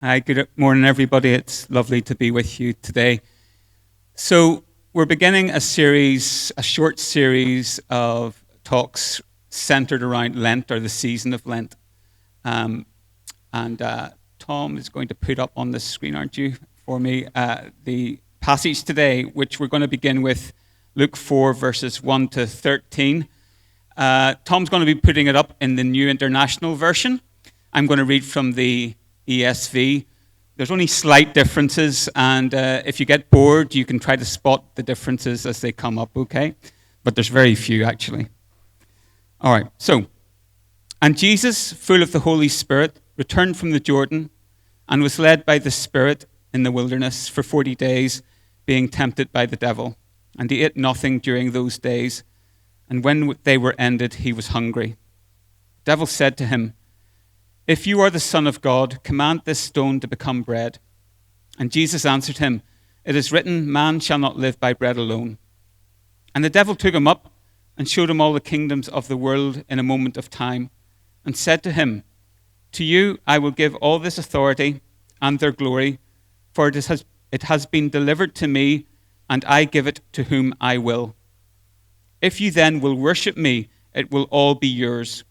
Hi, good morning, everybody. It's lovely to be with you today. So, we're beginning a short series of talks centered around Lent or the season of Lent. And Tom is going to put up on the screen, aren't you, for me, the passage today, which we're going to begin with Luke 4, verses 1 to 13. Tom's going to be putting it up in the New International Version. I'm going to read from the ESV. There's only slight differences, and if you get bored, you can try to spot the differences as they come up, okay? But there's very few, actually. All right, so, and Jesus, full of the Holy Spirit, returned from the Jordan and was led by the Spirit in the wilderness for 40 days, being tempted by the devil. And he ate nothing during those days, and when they were ended, he was hungry. The devil said to him, "If you are the Son of God, command this stone to become bread." And Jesus answered him, "It is written, man shall not live by bread alone." And the devil took him up and showed him all the kingdoms of the world in a moment of time, and said to him, "To you I will give all this authority and their glory, for it has been delivered to me, and I give it to whom I will. If you then will worship me, it will all be yours."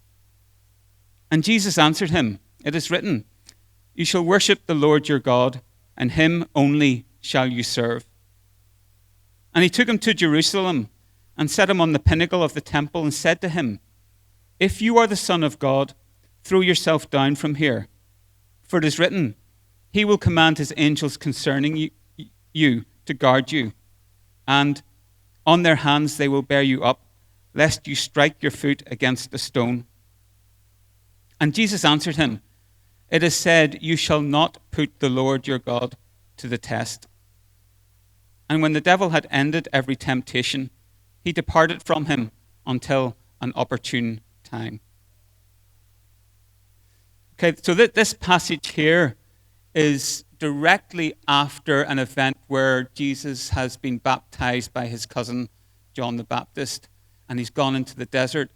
And Jesus answered him, "It is written, you shall worship the Lord your God, and him only shall you serve." And he took him to Jerusalem and set him on the pinnacle of the temple and said to him, "If you are the Son of God, throw yourself down from here. For it is written, he will command his angels concerning you to guard you, and on their hands they will bear you up, lest you strike your foot against a stone." And Jesus answered him, "It is said, you shall not put the Lord your God to the test." And when the devil had ended every temptation, he departed from him until an opportune time. Okay, so this passage here is directly after an event where Jesus has been baptized by his cousin John the Baptist, and he's gone into the desert.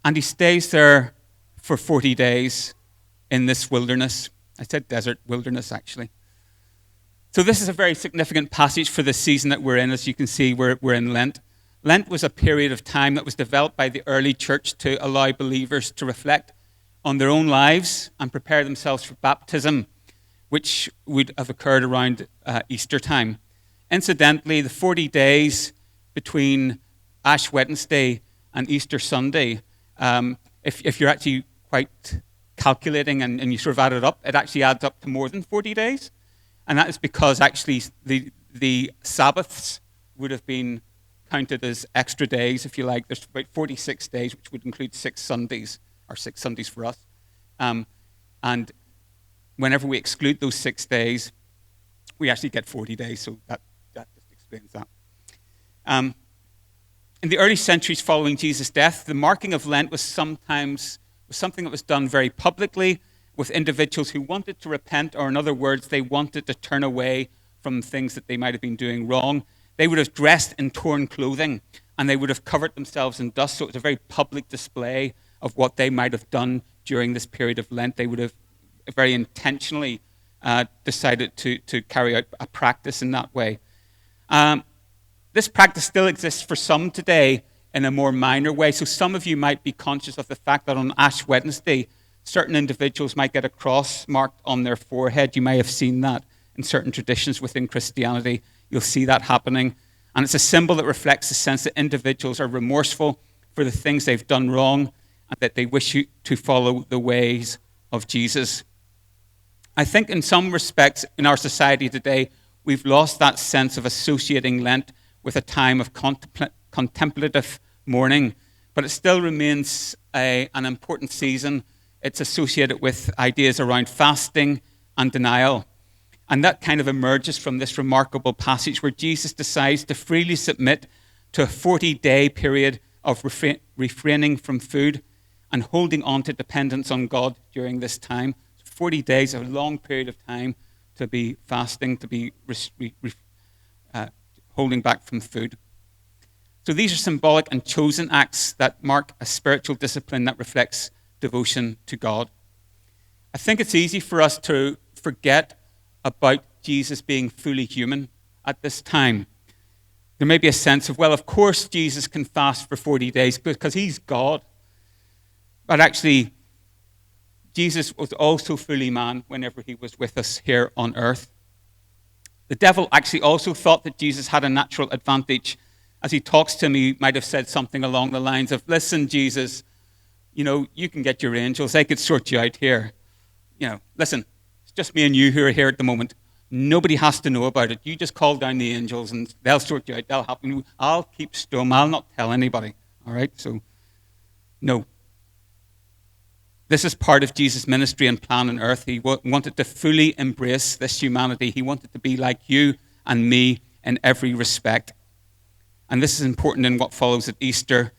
And he stays there for 40 days in this wilderness. I said desert, wilderness, actually. So this is a very significant passage for the season that we're in. As you can see, we're in Lent. Lent was a period of time that was developed by the early church to allow believers to reflect on their own lives and prepare themselves for baptism, which would have occurred around Easter time. Incidentally, the 40 days between Ash Wednesday and Easter Sunday, if you're actually quite calculating and you sort of add it up, it actually adds up to more than 40 days. And that is because actually the Sabbaths would have been counted as extra days, if you like. There's about 46 days, which would include 6 Sundays, or 6 Sundays for us. And whenever we exclude those 6 days, we actually get 40 days, so that just explains that. In the early centuries following Jesus' death, the marking of Lent was something that was done very publicly with individuals who wanted to repent, or in other words, they wanted to turn away from things that they might have been doing wrong. They would have dressed in torn clothing, and they would have covered themselves in dust, so it was a very public display of what they might have done during this period of Lent. They would have very intentionally decided to carry out a practice in that way. This practice still exists for some today in a more minor way. So some of you might be conscious of the fact that on Ash Wednesday, certain individuals might get a cross marked on their forehead. You may have seen that in certain traditions within Christianity. You'll see that happening. And it's a symbol that reflects the sense that individuals are remorseful for the things they've done wrong and that they wish to follow the ways of Jesus. I think in some respects in our society today, we've lost that sense of associating Lent with a time of contemplative mourning, but it still remains an important season. It's associated with ideas around fasting and denial. And that kind of emerges from this remarkable passage where Jesus decides to freely submit to a 40-day period of refraining from food and holding on to dependence on God during this time. 40 days, a long period of time to be fasting, to be holding back from food. So these are symbolic and chosen acts that mark a spiritual discipline that reflects devotion to God. I think it's easy for us to forget about Jesus being fully human at this time. There may be a sense of, well, of course Jesus can fast for 40 days because he's God. But actually, Jesus was also fully man whenever he was with us here on earth. The devil actually also thought that Jesus had a natural advantage. As he talks to him, he might have said something along the lines of, listen, Jesus, you can get your angels. They could sort you out here. Listen, it's just me and you who are here at the moment. Nobody has to know about it. You just call down the angels and they'll sort you out. They'll help you. I'll keep stum. I'll not tell anybody. All right? So, no. This is part of Jesus' ministry and plan on earth. He wanted to fully embrace this humanity. He wanted to be like you and me in every respect. And this is important in what follows at Easter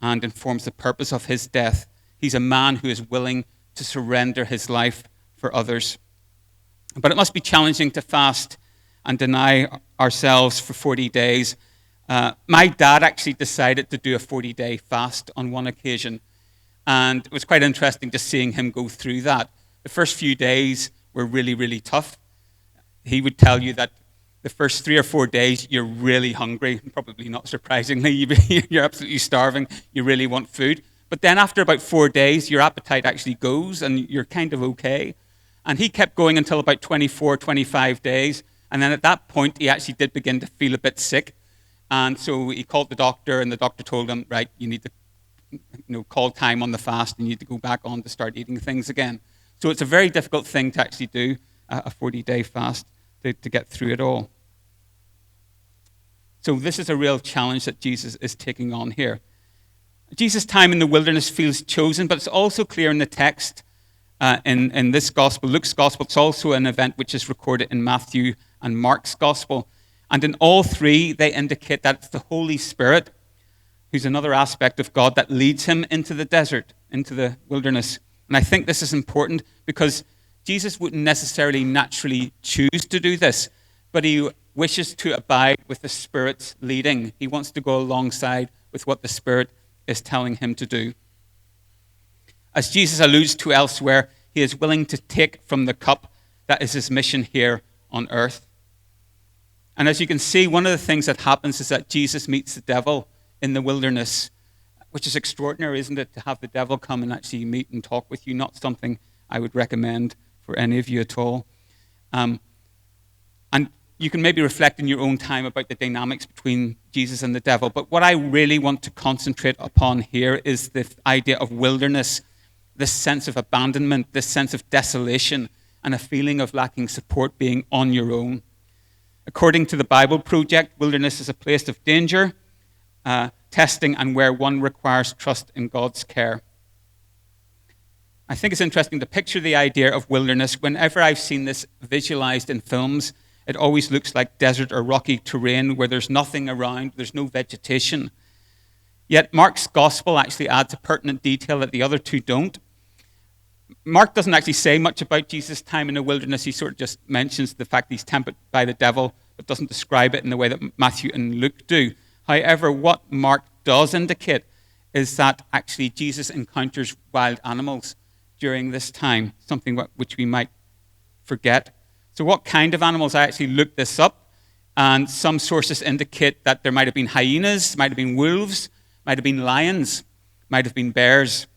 and informs the purpose of his death. He's a man who is willing to surrender his life for others. But it must be challenging to fast and deny ourselves for 40 days. My dad actually decided to do a 40-day fast on one occasion. And it was quite interesting just seeing him go through that. The first few days were really, really tough. He would tell you that the first 3 or 4 days, you're really hungry. Probably not surprisingly. You're absolutely starving. You really want food. But then after about 4 days, your appetite actually goes and you're kind of okay. And he kept going until about 24, 25 days. And then at that point, he actually did begin to feel a bit sick. And so he called the doctor, and the doctor told him, right, you need to call time on the fast, and you need to go back on to start eating things again. So it's a very difficult thing to actually do, a 40-day fast, to get through it all. So this is a real challenge that Jesus is taking on here. Jesus' time in the wilderness feels chosen, but it's also clear in the text, in this gospel, Luke's gospel, it's also an event which is recorded in Matthew and Mark's gospel. And in all three, they indicate that it's the Holy Spirit, who's another aspect of God, that leads him into the desert, into the wilderness. And I think this is important because Jesus wouldn't necessarily naturally choose to do this, but he wishes to abide with the Spirit's leading. He wants to go alongside with what the Spirit is telling him to do. As Jesus alludes to elsewhere, he is willing to take from the cup that is his mission here on earth. And as you can see, one of the things that happens is that Jesus meets the devil in the wilderness, which is extraordinary, isn't it, to have the devil come and actually meet and talk with you? Not something I would recommend for any of you at all. And you can maybe reflect in your own time about the dynamics between Jesus and the devil. But what I really want to concentrate upon here is the idea of wilderness, this sense of abandonment, this sense of desolation, and a feeling of lacking support, being on your own. According to the Bible Project, wilderness is a place of danger, testing, and where one requires trust in God's care. I think it's interesting to picture the idea of wilderness. Whenever I've seen this visualized in films, it always looks like desert or rocky terrain where there's nothing around, there's no vegetation. Yet Mark's gospel actually adds a pertinent detail that the other two don't. Mark doesn't actually say much about Jesus' time in the wilderness. He sort of just mentions the fact he's tempted by the devil, but doesn't describe it in the way that Matthew and Luke do. However, what Mark does indicate is that actually Jesus encounters wild animals during this time, something which we might forget. So what kind of animals? I actually looked this up, and some sources indicate that there might have been hyenas, might have been wolves, might have been lions, might have been bears.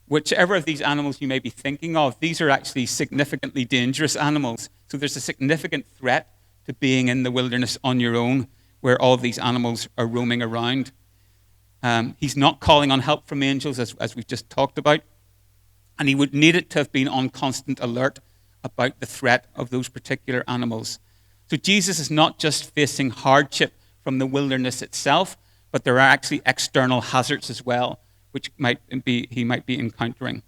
Whichever of these animals you may be thinking of, these are actually significantly dangerous animals. So there's a significant threat to being in the wilderness on your own, where all these animals are roaming around. He's not calling on help from angels, as we've just talked about. And he would need it to have been on constant alert about the threat of those particular animals. So Jesus is not just facing hardship from the wilderness itself, but there are actually external hazards as well, which he might be encountering.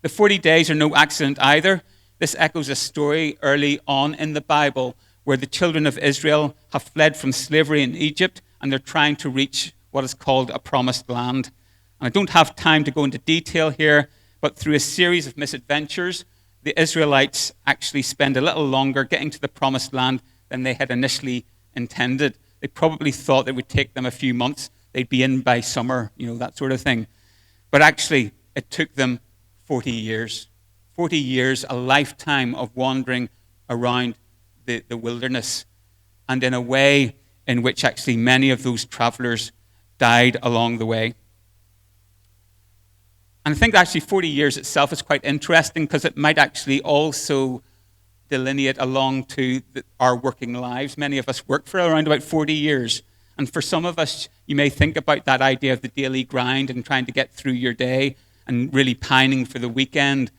The 40 days are no accident either. This echoes a story early on in the Bible where the children of Israel have fled from slavery in Egypt and they're trying to reach what is called a promised land. And I don't have time to go into detail here, but through a series of misadventures, the Israelites actually spend a little longer getting to the promised land than they had initially intended. They probably thought it would take them a few months. They'd be in by summer, that sort of thing. But actually, it took them 40 years. 40 years, a lifetime of wandering around the wilderness, and in a way in which actually many of those travelers died along the way. And I think actually 40 years itself is quite interesting because it might actually also delineate along to our working lives. Many of us work for around about 40 years. And for some of us, you may think about that idea of the daily grind and trying to get through your day and really pining for the weekend.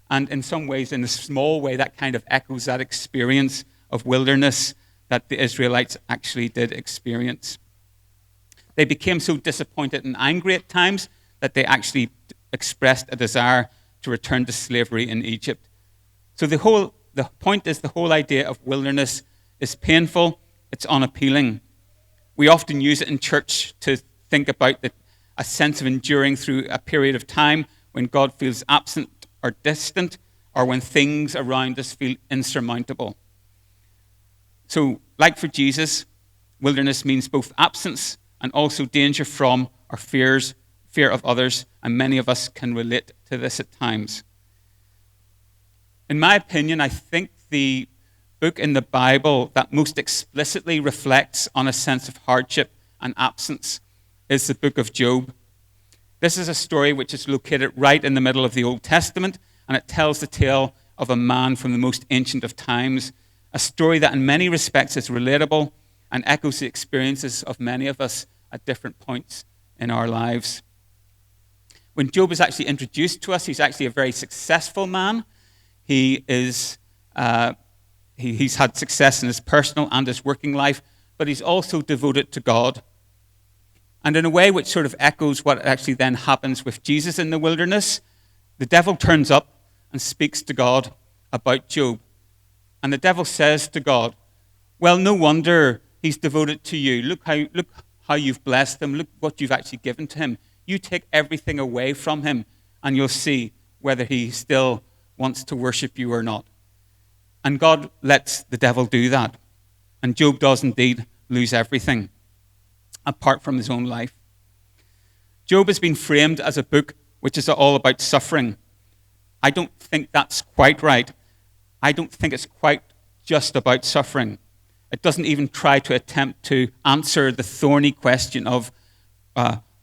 And in some ways, in a small way, that kind of echoes that experience of wilderness that the Israelites actually did experience. They became so disappointed and angry at times that they actually expressed a desire to return to slavery in Egypt. So the point is the whole idea of wilderness is painful, it's unappealing. We often use it in church to think about a sense of enduring through a period of time when God feels absent or distant, or when things around us feel insurmountable. So, like for Jesus, wilderness means both absence and also danger from or fear of others, and many of us can relate to this at times. In my opinion, I think the book in the Bible that most explicitly reflects on a sense of hardship and absence is the book of Job. This is a story which is located right in the middle of the Old Testament, and it tells the tale of a man from the most ancient of times, a story that in many respects is relatable and echoes the experiences of many of us at different points in our lives. When Job is actually introduced to us, he's actually a very successful man. He's had success in his personal and his working life, but he's also devoted to God. And in a way which sort of echoes what actually then happens with Jesus in the wilderness, the devil turns up and speaks to God about Job. And the devil says to God, well, no wonder he's devoted to you. Look how you've blessed him. Look what you've actually given to him. You take everything away from him, and you'll see whether he still wants to worship you or not. And God lets the devil do that. And Job does indeed lose everything, apart from his own life. Job has been framed as a book which is all about suffering. I don't think that's quite right. I don't think it's quite just about suffering. It doesn't even try to attempt to answer the thorny question of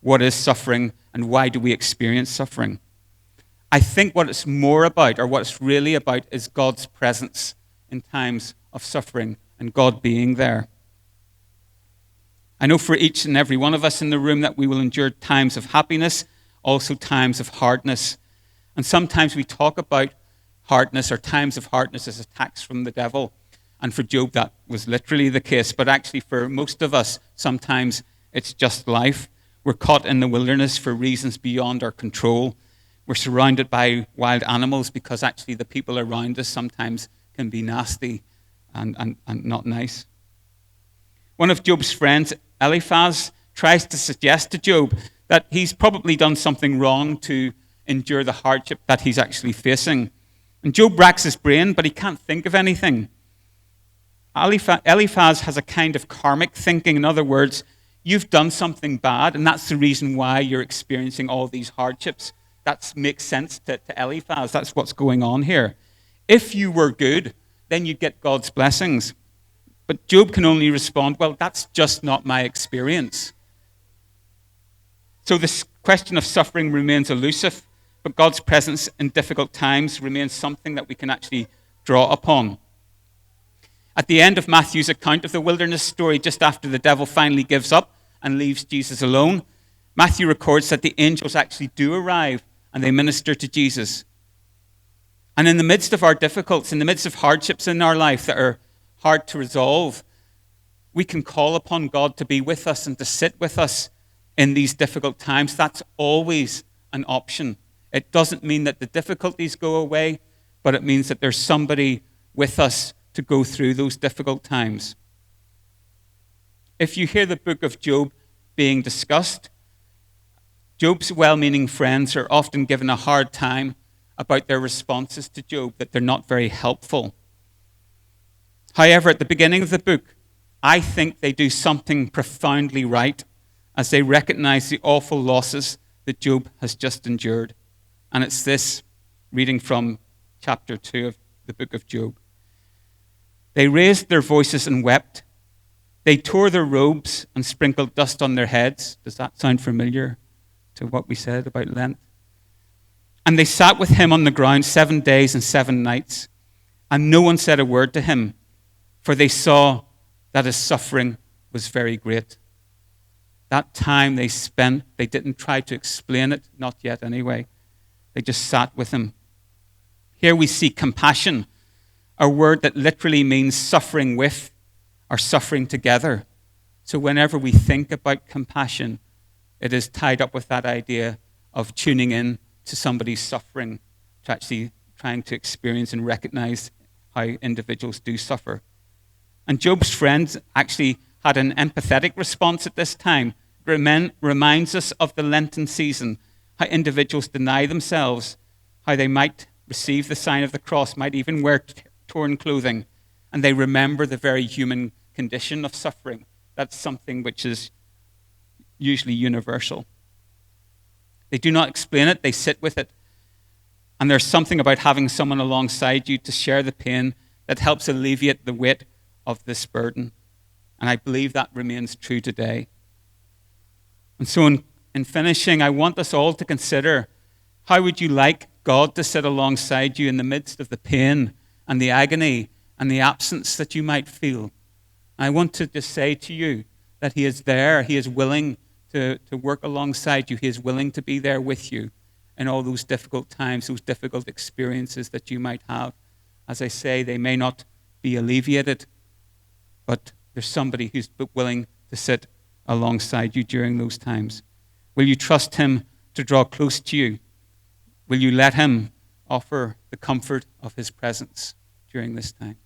what is suffering and why do we experience suffering. I think what it's more about, or what it's really about, is God's presence in times of suffering and God being there. I know for each and every one of us in the room that we will endure times of happiness, also times of hardness. And sometimes we talk about hardness or times of hardness as attacks from the devil. And for Job, that was literally the case. But actually, for most of us, sometimes it's just life. We're caught in the wilderness for reasons beyond our control. We're surrounded by wild animals because actually the people around us sometimes can be nasty and not nice. One of Job's friends, Eliphaz, tries to suggest to Job that he's probably done something wrong to endure the hardship that he's actually facing. And Job racks his brain, but he can't think of anything. Eliphaz has a kind of karmic thinking. In other words, you've done something bad, and that's the reason why you're experiencing all these hardships. That makes sense to Eliphaz. That's what's going on here. If you were good, then you'd get God's blessings. But Job can only respond, well, that's just not my experience. So this question of suffering remains elusive, but God's presence in difficult times remains something that we can actually draw upon. At the end of Matthew's account of the wilderness story, just after the devil finally gives up and leaves Jesus alone, Matthew records that the angels actually do arrive and they minister to Jesus. And in the midst of our difficulties, in the midst of hardships in our life that are hard to resolve, we can call upon God to be with us and to sit with us in these difficult times. That's always an option. It doesn't mean that the difficulties go away, but it means that there's somebody with us to go through those difficult times. If you hear the book of Job being discussed, Job's well-meaning friends are often given a hard time about their responses to Job, that they're not very helpful. However, at the beginning of the book, I think they do something profoundly right as they recognize the awful losses that Job has just endured. And it's this, reading from chapter 2 of the book of Job. They raised their voices and wept. They tore their robes and sprinkled dust on their heads. Does that sound familiar to what we said about Lent? And they sat with him on the ground 7 days and 7 nights, and no one said a word to him, for they saw that his suffering was very great. That time they spent, they didn't try to explain it, not yet anyway. They just sat with him. Here we see compassion, a word that literally means suffering with or suffering together. So whenever we think about compassion, it is tied up with that idea of tuning in to somebody's suffering, to actually trying to experience and recognize how individuals do suffer. And Job's friends actually had an empathetic response at this time. It reminds us of the Lenten season, how individuals deny themselves, how they might receive the sign of the cross, might even wear torn clothing, and they remember the very human condition of suffering. That's something which is usually universal. They do not explain it, they sit with it. And there's something about having someone alongside you to share the pain that helps alleviate the weight of this burden. And I believe that remains true today. And so in finishing, I want us all to consider, how would you like God to sit alongside you in the midst of the pain and the agony and the absence that you might feel? I want to just say to you that he is there. He is willing to work alongside you. He is willing to be there with you in all those difficult times, those difficult experiences that you might have. As I say, they may not be alleviated, but there's somebody who's willing to sit alongside you during those times. Will you trust him to draw close to you? Will you let him offer the comfort of his presence during this time?